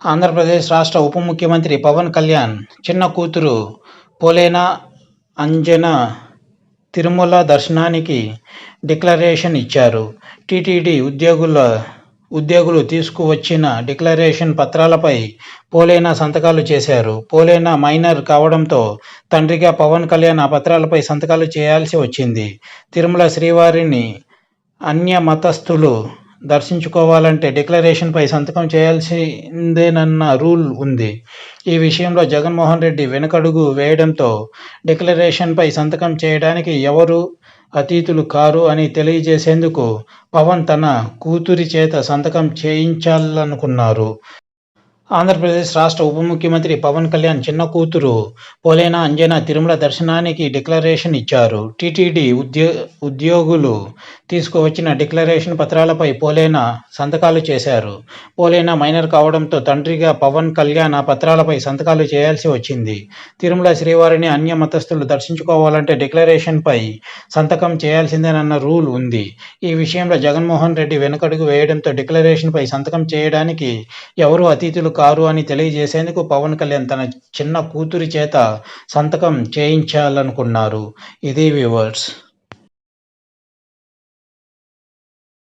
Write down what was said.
ఆంధ్రప్రదేశ్ రాష్ట్ర ఉప ముఖ్యమంత్రి పవన్ కళ్యాణ్ చిన్న కూతురు పోలేన అంజన తిరుమల దర్శనానికి డిక్లరేషన్ ఇచ్చారు. టీటీడీ ఉద్యోగులు తీసుకువచ్చిన డిక్లరేషన్ పత్రాలపై పోలేన సంతకాలు చేశారు. పోలేన మైనర్ కావడంతో తండ్రిగా పవన్ కళ్యాణ్ ఆ పత్రాలపై సంతకాలు చేయాల్సి వచ్చింది. తిరుమల శ్రీవారిని అన్యమతస్థులు దర్శించుకోవాలంటే డిక్లరేషన్పై సంతకం చేయాల్సిందేనన్న రూల్ ఉంది. ఈ విషయంలో జగన్మోహన్ రెడ్డి వెనకడుగు వేయడంతో డిక్లరేషన్పై సంతకం చేయడానికి ఎవరూ అతీతులు కారు అని తెలియజేసేందుకు పవన్ తన కూతురి చేత సంతకం చేయించాలనుకున్నారు. ఆంధ్రప్రదేశ్ రాష్ట్ర ఉప ముఖ్యమంత్రి పవన్ కళ్యాణ్ చిన్న కూతురు పోలేన అంజన తిరుమల దర్శనానికి డిక్లరేషన్ ఇచ్చారు. టీటీడీ ఉద్యోగులు తీసుకువచ్చిన డిక్లరేషన్ పత్రాలపై పోలేన సంతకాలు చేశారు. పోలేన మైనర్ కావడంతో తండ్రిగా పవన్ కళ్యాణ్ ఆ పత్రాలపై సంతకాలు చేయాల్సి వచ్చింది. తిరుమల శ్రీవారిని అన్యమతస్థులు దర్శించుకోవాలంటే డిక్లరేషన్పై సంతకం చేయాల్సిందేనన్న రూల్ ఉంది. ఈ విషయంలో జగన్మోహన్ రెడ్డి వెనకడుగు వేయడంతో డిక్లరేషన్పై సంతకం చేయడానికి ఎవరూ అతీతులు కారు అని తెలియజేసేందుకు పవన్ కళ్యాణ్ తన చిన్న కూతురి చేత సంతకం చేయించాలనుకున్నారు. ఇది వ్యూవర్స్.